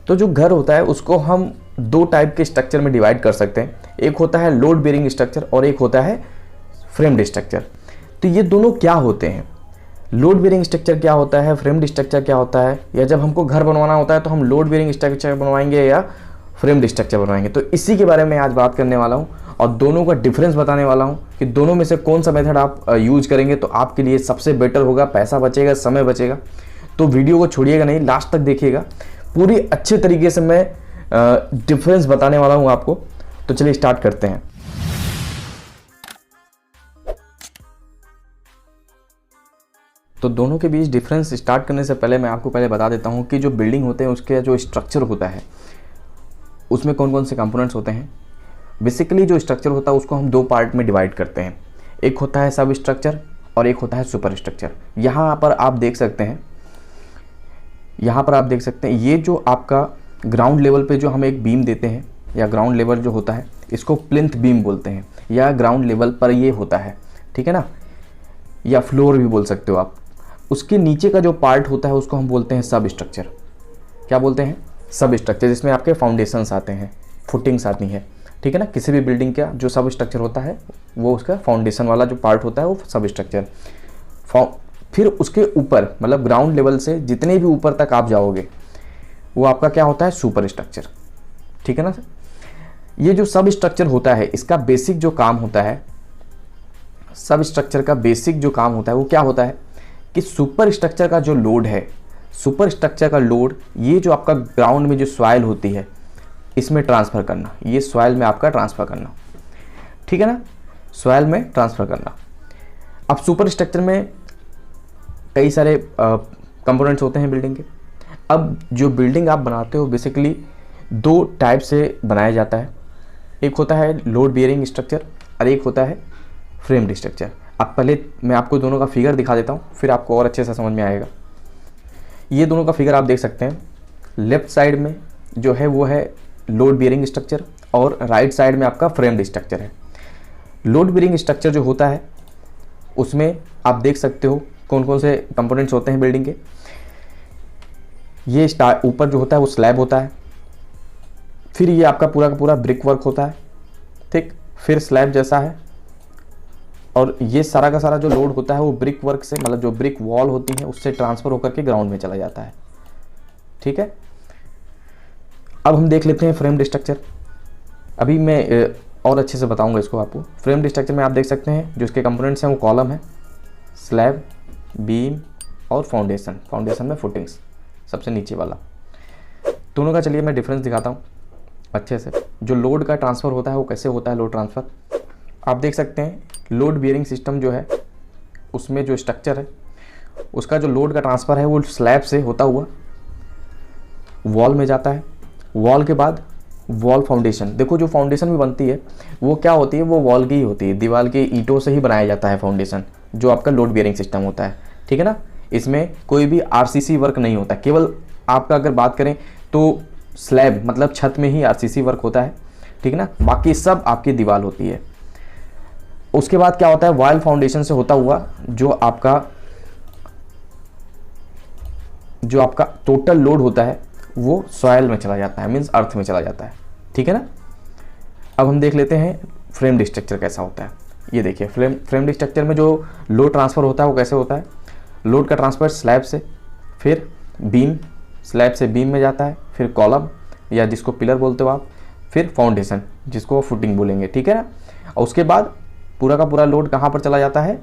तो जो घर होता है उसको हम दो टाइप के स्ट्रक्चर में डिवाइड कर सकते हैं। एक होता है लोड बेयरिंग स्ट्रक्चर और एक होता है फ्रेम्ड स्ट्रक्चर। तो ये दोनों क्या होते हैं, लोड बेयरिंग स्ट्रक्चर क्या होता है, फ्रेम्ड स्ट्रक्चर क्या होता है, या जब हमको घर बनवाना होता है तो हम लोड बेयरिंग स्ट्रक्चर बनवाएंगे या फ्रेम्ड स्ट्रक्चर बनवाएंगे। तो इसी के बारे में आज बात करने वाला हूँ और दोनों का डिफरेंस बताने वाला हूँ कि दोनों में से कौन सा मेथड आप यूज करेंगे तो आपके लिए सबसे बेटर होगा, पैसा बचेगा, समय बचेगा। तो वीडियो को छोड़िएगा नहीं, लास्ट तक देखिएगा, पूरी अच्छे तरीके से मैं डिफरेंस बताने वाला हूँ आपको। तो चलिए स्टार्ट करते हैं। तो दोनों के बीच डिफरेंस स्टार्ट करने से पहले मैं आपको पहले बता देता हूँ कि जो बिल्डिंग होते हैं उसके जो स्ट्रक्चर होता है उसमें कौन कौन से कंपोनेंट्स होते हैं। बेसिकली जो स्ट्रक्चर होता है उसको हम दो पार्ट में डिवाइड करते हैं, एक होता है सब स्ट्रक्चर और एक होता है सुपर स्ट्रक्चर। यहाँ पर आप देख सकते हैं, ये जो आपका ग्राउंड लेवल पे जो हम एक बीम देते हैं या ग्राउंड लेवल जो होता है इसको प्लिंथ बीम बोलते हैं या ग्राउंड लेवल पर ये होता है, ठीक है ना, या फ्लोर भी बोल सकते हो आप। उसके नीचे का जो पार्ट होता है उसको हम बोलते हैं सब स्ट्रक्चर। क्या बोलते हैं? सब स्ट्रक्चर, जिसमें आपके फाउंडेशंस आते हैं, फुटिंग्स आती हैं, ठीक है ना। किसी भी बिल्डिंग का जो सब स्ट्रक्चर होता है वो उसका फाउंडेशन वाला जो पार्ट होता है वो सब स्ट्रक्चर। फिर उसके ऊपर मतलब ग्राउंड लेवल से जितने भी ऊपर तक आप जाओगे वो आपका क्या होता है? सुपर स्ट्रक्चर, ठीक है ना। ये जो सब स्ट्रक्चर होता है इसका बेसिक जो काम होता है, सब स्ट्रक्चर का बेसिक जो काम होता है वो क्या होता है कि सुपर स्ट्रक्चर का जो लोड है, सुपर स्ट्रक्चर का लोड ये जो आपका ग्राउंड में जो सॉइल होती है इसमें ट्रांसफ़र करना, ये सॉइल में आपका ट्रांसफ़र करना, ठीक है ना, सॉइल में ट्रांसफ़र करना। अब सुपर स्ट्रक्चर में कई सारे कंपोनेंट्स होते हैं बिल्डिंग के। अब जो बिल्डिंग आप बनाते हो बेसिकली दो टाइप से बनाया जाता है, एक होता है लोड बेयरिंग स्ट्रक्चर और एक होता है फ्रेम्ड स्ट्रक्चर। अब पहले मैं आपको दोनों का फिगर दिखा देता हूँ, फिर आपको और अच्छे से समझ में आएगा। ये दोनों का फिगर आप देख सकते हैं, लेफ्ट साइड में जो है वो है लोड बेयरिंग स्ट्रक्चर और राइट साइड में आपका फ्रेम्ड स्ट्रक्चर है। लोड बेयरिंग स्ट्रक्चर जो होता है उसमें आप देख सकते हो कौन कौन से कंपोनेंट्स होते हैं बिल्डिंग के। ये ऊपर जो होता है वो स्लैब होता है, फिर ये आपका पूरा का पूरा ब्रिक वर्क होता है, ठीक, फिर स्लैब जैसा है, और ये सारा का सारा जो लोड होता है वो ब्रिक वर्क से मतलब जो ब्रिक वॉल होती है उससे ट्रांसफ़र होकर के ग्राउंड में चला जाता है, ठीक है। अब हम देख लेते हैं फ्रेम्ड स्ट्रक्चर। अभी मैं और अच्छे से बताऊंगा इसको आपको। फ्रेम्ड स्ट्रक्चर में आप देख सकते हैं जो इसके कंपोनेंट्स हैं वो कॉलम है, स्लैब, बीम और फाउंडेशन, फाउंडेशन में फुटिंग्स सबसे नीचे वाला। दोनों का चलिए मैं डिफरेंस दिखाता हूँ अच्छे से। जो लोड का ट्रांसफ़र होता है वो कैसे होता है, लोड ट्रांसफ़र आप देख सकते हैं। लोड बेयरिंग सिस्टम जो है उसमें जो स्ट्रक्चर है उसका जो लोड का ट्रांसफ़र है वो स्लैब से होता हुआ वॉल में जाता है, वॉल के बाद वॉल फाउंडेशन। देखो जो फाउंडेशन भी बनती है वो क्या होती है, वो वॉल की ही होती है, दीवार के ईंटों से ही बनाया जाता है फाउंडेशन, जो आपका लोड बेयरिंग सिस्टम होता है, ठीक है ना। इसमें कोई भी आरसीसी वर्क नहीं होता, केवल आपका अगर बात करें तो स्लैब मतलब छत में ही आरसीसी वर्क होता है, ठीक है ना, बाकी सब आपकी दीवार होती है। उसके बाद क्या होता है, वॉल फाउंडेशन से होता हुआ जो आपका टोटल लोड होता है वो सॉइल में चला जाता है, मीन्स अर्थ में चला जाता है, ठीक है ना। अब हम देख लेते हैं फ्रेम्ड स्ट्रक्चर कैसा होता है। ये देखिए फ्रेम्ड स्ट्रक्चर में जो लोड ट्रांसफ़र होता है वो कैसे होता है, लोड का ट्रांसफ़र स्लैब से, फिर बीम, स्लैब से बीम में जाता है, फिर कॉलम या जिसको पिलर बोलते हो आप, फिर फाउंडेशन जिसको फुटिंग बोलेंगे, ठीक है ना। और उसके बाद पूरा का पूरा लोड कहाँ पर चला जाता है,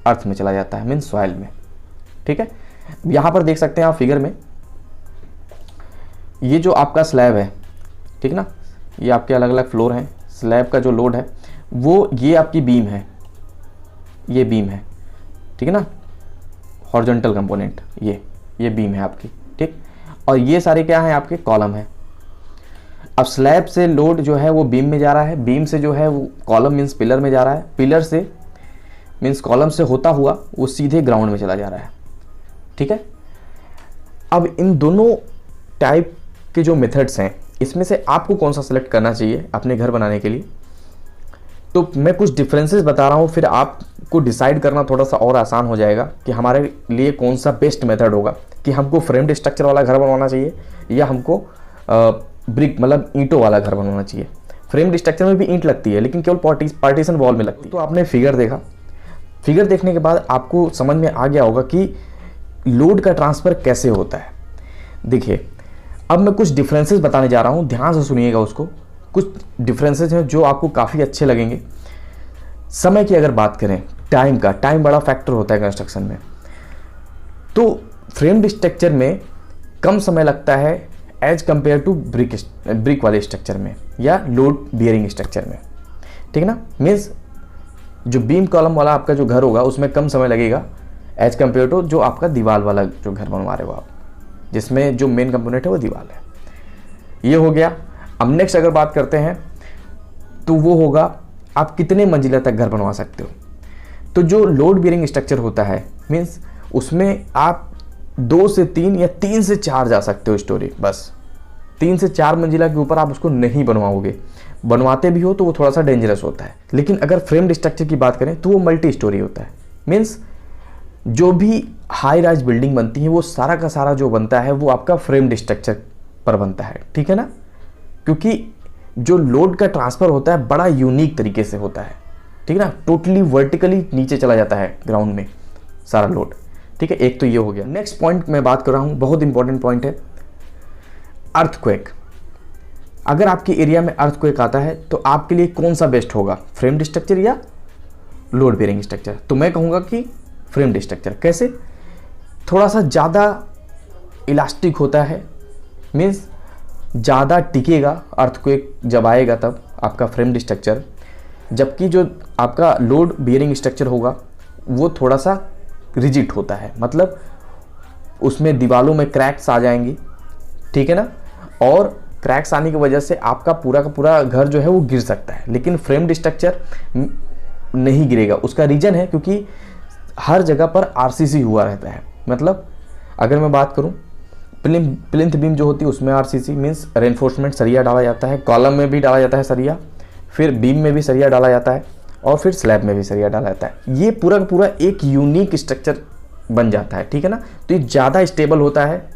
अर्थ में चला जाता है, मीन्स सॉइल में, ठीक है। यहाँ पर देख सकते हैं आप फिगर में, ये जो आपका स्लैब है, ठीक ना, ये आपके अलग अलग फ्लोर हैं, स्लैब का जो लोड है वो ये आपकी बीम है, ये बीम है, ठीक है ना, हॉरिजॉन्टल कंपोनेंट, ये बीम है आपकी, ठीक। और ये सारे क्या हैं, आपके कॉलम है। अब स्लैब से लोड जो है वो बीम में जा रहा है, बीम से जो है वो कॉलम मीन्स पिलर में जा रहा है, पिलर से मीन्स कॉलम से होता हुआ वो सीधे ग्राउंड में चला जा रहा है, ठीक है। अब इन दोनों टाइप के जो मेथड्स हैं इसमें से आपको कौन सा सेलेक्ट करना चाहिए अपने घर बनाने के लिए, तो मैं कुछ डिफरेंसेस बता रहा हूँ, फिर आपको डिसाइड करना थोड़ा सा और आसान हो जाएगा कि हमारे लिए कौन सा बेस्ट मेथड होगा, कि हमको फ्रेम्ड स्ट्रक्चर वाला घर बनवाना चाहिए या हमको ब्रिक मतलब ईंटों वाला घर बनवाना चाहिए। फ्रेम्ड स्ट्रक्चर में भी ईंट लगती है लेकिन केवल पार्टीशन वॉल में लगती है। तो आपने फिगर देखा, फिगर देखने के बाद आपको समझ में आ गया होगा कि लोड का ट्रांसफ़र कैसे होता है। देखिए अब मैं कुछ डिफरेंसेस बताने जा रहा हूँ, ध्यान से सुनिएगा उसको। कुछ डिफरेंसेस हैं जो आपको काफ़ी अच्छे लगेंगे। समय की अगर बात करें, टाइम बड़ा फैक्टर होता है कंस्ट्रक्शन में। तो फ्रेम्ड स्ट्रक्चर में कम समय लगता है एज कंपेयर टू ब्रिक वाले स्ट्रक्चर में या लोड बियरिंग स्ट्रक्चर में, ठीक है ना। मीन्स जो बीम कॉलम वाला आपका जो घर होगा उसमें कम समय लगेगा एज कंपेयर टू जो आपका दीवार वाला जो घर बनवा रहे हो आप, जिसमें जो मेन कंपोनेंट है वो दीवार है। ये हो गया। अब नेक्स्ट अगर बात करते हैं तो वो होगा आप कितने मंजिला तक घर बनवा सकते हो। तो जो लोड बियरिंग स्ट्रक्चर होता है मीन्स उसमें आप 2 से 3 या 3 से 4 जा सकते हो स्टोरी, बस 3 से 4 मंजिला के ऊपर आप उसको नहीं बनवाओगे। बनवाते भी हो तो वो थोड़ा सा डेंजरस होता है। लेकिन अगर फ्रेम्ड स्ट्रक्चर की बात करें तो वो मल्टी स्टोरी होता है। मीन्स जो भी हाई राइज बिल्डिंग बनती है वो सारा का सारा जो बनता है वो आपका फ्रेम्ड स्ट्रक्चर पर बनता है, ठीक है ना। क्योंकि जो लोड का ट्रांसफ़र होता है बड़ा यूनिक तरीके से होता है, ठीक है ना। टोटली वर्टिकली नीचे चला जाता है ग्राउंड में सारा लोड, ठीक है। एक तो ये हो गया। नेक्स्ट पॉइंट मैं बात कर रहा हूँ, बहुत इंपॉर्टेंट पॉइंट है, अर्थक्वेक। अगर आपके एरिया में अर्थक्वेक आता है तो आपके लिए कौन सा बेस्ट होगा, फ्रेम्ड स्ट्रक्चर या लोड बेयरिंग स्ट्रक्चर? तो मैं कहूँगा कि फ्रेम्ड स्ट्रक्चर। कैसे? थोड़ा सा ज़्यादा इलास्टिक होता है, मीन्स ज़्यादा टिकेगा अर्थक्वेक जब आएगा तब आपका फ्रेम्ड स्ट्रक्चर। जबकि जो आपका लोड बियरिंग स्ट्रक्चर होगा वो थोड़ा सा रिजिड होता है, मतलब उसमें दीवारों में क्रैक्स आ जाएंगी, ठीक है ना। और क्रैक्स आने की वजह से आपका पूरा का पूरा घर जो है वो गिर सकता है। लेकिन फ्रेम्ड स्ट्रक्चर नहीं गिरेगा। उसका रीज़न है क्योंकि हर जगह पर आरसीसी हुआ रहता है। मतलब अगर मैं बात करूं प्लिंथ बीम जो होती है उसमें आरसीसी मीन्स रेनफोर्समेंट सरिया डाला जाता है, कॉलम में भी डाला जाता है सरिया, फिर बीम में भी सरिया डाला जाता है और फिर स्लैब में भी सरिया डाला जाता है। ये पूरा का पूरा एक यूनिक स्ट्रक्चर बन जाता है, ठीक है ना। तो ये ज़्यादा स्टेबल होता है,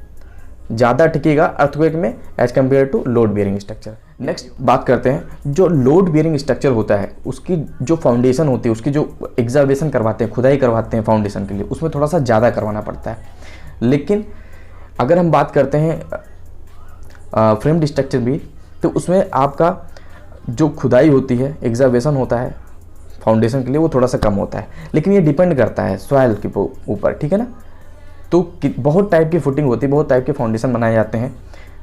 ज़्यादा टिकेगा अर्थक्वेक में as compare to load bearing structure. Next बात करते हैं, जो लोड बियरिंग स्ट्रक्चर होता है उसकी जो फाउंडेशन होती है, उसकी जो एग्जावेशन करवाते हैं, खुदाई करवाते हैं फाउंडेशन के लिए, उसमें थोड़ा सा ज़्यादा करवाना पड़ता है। लेकिन अगर हम बात करते हैं फ्रेम्ड स्ट्रक्चर भी, तो उसमें आपका जो खुदाई होती है, एग्जावेशन होता है फाउंडेशन के लिए, वो थोड़ा सा कम होता है। लेकिन ये डिपेंड करता है सॉइल के ऊपर, ठीक है ना। तो बहुत टाइप की फुटिंग होती है, बहुत टाइप के फाउंडेशन बनाए जाते हैं,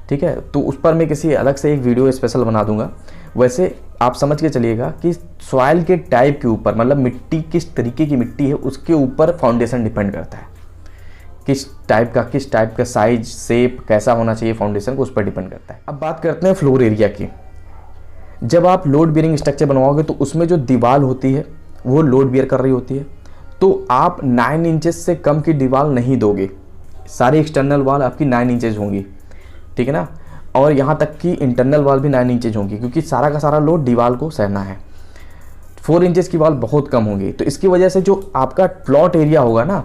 ठीक है। तो उस पर मैं किसी अलग से एक वीडियो स्पेशल बना दूंगा। वैसे आप समझ के चलिएगा कि सॉइल के टाइप के ऊपर, मतलब मिट्टी किस तरीके की मिट्टी है उसके ऊपर फाउंडेशन डिपेंड करता है। किस टाइप का साइज, शेप कैसा होना चाहिए फाउंडेशन को, उस पर डिपेंड करता है। अब बात करते हैं फ्लोर एरिया की। जब आप लोड बियरिंग स्ट्रक्चर बनवाओगे तो उसमें जो दीवार होती है वो लोड बियर कर रही होती है, तो आप 9 इंचेस से कम की दीवार नहीं दोगे। सारी एक्सटर्नल वाल आपकी 9 इंचेस होंगी, ठीक है ना। और यहाँ तक कि इंटरनल वाल भी 9 इंचेज होंगी, क्योंकि सारा का सारा लोड दीवार को सहना है। 4 इंचेस की वाल बहुत कम होंगी। तो इसकी वजह से जो आपका प्लॉट एरिया होगा ना,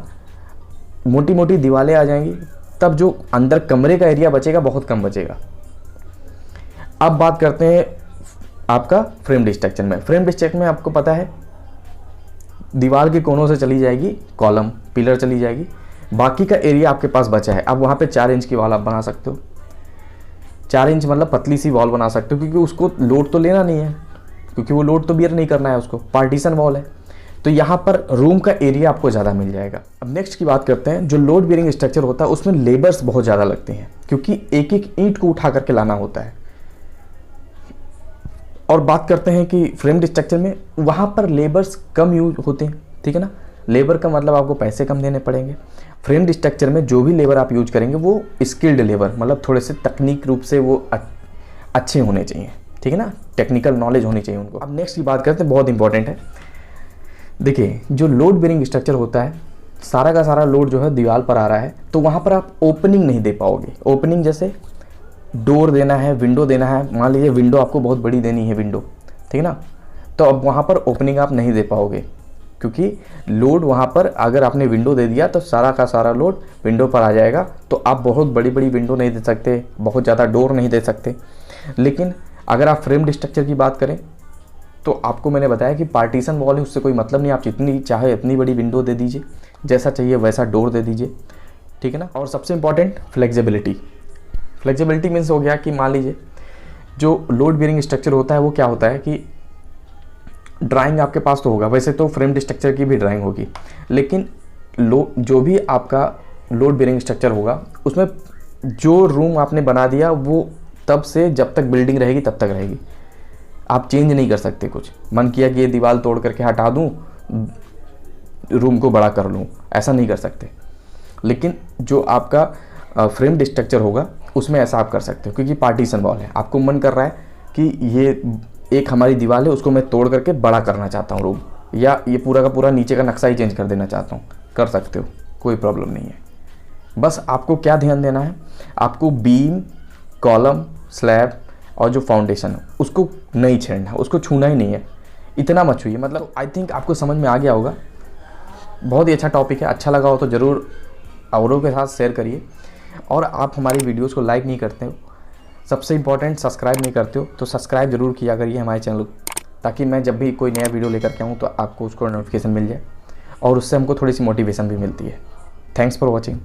मोटी मोटी दीवारें आ जाएंगी, तब जो अंदर कमरे का एरिया बचेगा बहुत कम बचेगा। अब बात करते हैं आपका फ्रेम्ड स्ट्रक्चर में। फ्रेम्ड स्ट्रक्चर में आपको पता है दीवार के कोनों से चली जाएगी कॉलम, पिलर चली जाएगी, बाकी का एरिया आपके पास बचा है। अब वहाँ पे 4 इंच की वॉल आप बना सकते हो। 4 इंच मतलब पतली सी वॉल बना सकते हो, क्योंकि उसको लोड तो लेना नहीं है, क्योंकि वो लोड तो बियर नहीं करना है, उसको पार्टीशन वॉल है। तो यहाँ पर रूम का एरिया आपको ज़्यादा मिल जाएगा। अब नेक्स्ट की बात करते हैं, जो लोड बियरिंग स्ट्रक्चर होता है उसमें लेबर्स बहुत ज़्यादा लगते हैं, क्योंकि एक एक ईंट को उठा करके लाना होता है। और बात करते हैं कि फ्रेम्ड स्ट्रक्चर में वहाँ पर लेबर्स कम यूज होते हैं, ठीक है ना। लेबर का मतलब आपको पैसे कम देने पड़ेंगे। फ्रेम्ड स्ट्रक्चर में जो भी लेबर आप यूज करेंगे वो स्किल्ड लेबर, मतलब थोड़े से तकनीक रूप से वो अच्छे होने चाहिए, ठीक है ना, टेक्निकल नॉलेज होनी चाहिए उनको। अब नेक्स्ट की बात करते हैं, बहुत इंपॉर्टेंट है। देखिए, जो लोड बियरिंग स्ट्रक्चर होता है, सारा का सारा लोड जो है दीवार पर आ रहा है, तो वहाँ पर आप ओपनिंग नहीं दे पाओगे। ओपनिंग जैसे डोर देना है, विंडो देना है। मान लीजिए विंडो आपको बहुत बड़ी देनी है विंडो, ठीक है ना, तो अब वहाँ पर ओपनिंग आप नहीं दे पाओगे, क्योंकि लोड वहाँ पर अगर आपने विंडो दे दिया तो सारा का सारा लोड विंडो पर आ जाएगा। तो आप बहुत बड़ी बड़ी विंडो नहीं दे सकते, बहुत ज़्यादा डोर नहीं दे सकते। लेकिन अगर आप फ्रेम्ड स्ट्रक्चर की बात करें तो आपको मैंने बताया कि पार्टीशन वॉल है, उससे कोई मतलब नहीं, आप जितनी चाहे इतनी बड़ी विंडो दे दीजिए, जैसा चाहिए वैसा डोर दे दीजिए, ठीक है ना। और सबसे इंपॉर्टेंट फ्लेक्सिबिलिटी। फ्लेक्सिबिलिटी मीन्स हो गया कि मान लीजिए जो लोड बेयरिंग स्ट्रक्चर होता है वो क्या होता है कि ड्राइंग आपके पास तो होगा, वैसे तो फ्रेम्ड स्ट्रक्चर की भी ड्राइंग होगी, लेकिन जो भी आपका लोड बेयरिंग स्ट्रक्चर होगा उसमें जो रूम आपने बना दिया वो तब से जब तक बिल्डिंग रहेगी तब तक रहेगी, आप चेंज नहीं कर सकते। कुछ मन किया कि ये दीवार तोड़ करके हटा दूँ, रूम को बड़ा कर लूँ, ऐसा नहीं कर सकते। लेकिन जो आपका फ्रेम्ड स्ट्रक्चर होगा उसमें ऐसा आप कर सकते हो, क्योंकि पार्टीशन वॉल है, आपको मन कर रहा है कि ये एक हमारी दीवार है उसको मैं तोड़ करके बड़ा करना चाहता हूँ रूम, या ये पूरा का पूरा नीचे का नक्शा ही चेंज कर देना चाहता हूँ, कर सकते हो, कोई प्रॉब्लम नहीं है। बस आपको क्या ध्यान देना है, आपको बीम, कॉलम, स्लैब और जो फाउंडेशन है उसको नहीं छेड़ना, उसको छूना ही नहीं है, इतना मत छूइए। मतलब आई थिंक आपको समझ में आ गया होगा। बहुत ही अच्छा टॉपिक है, अच्छा लगा हो तो ज़रूर औरों के साथ शेयर करिए। और आप हमारी वीडियोस को लाइक नहीं करते हो, सबसे इंपॉर्टेंट सब्सक्राइब नहीं करते हो, तो सब्सक्राइब जरूर किया करिए हमारे चैनल को, ताकि मैं जब भी कोई नया वीडियो लेकर के आऊँ तो आपको उसको नोटिफिकेशन मिल जाए और उससे हमको थोड़ी सी मोटिवेशन भी मिलती है। Thanks for watching.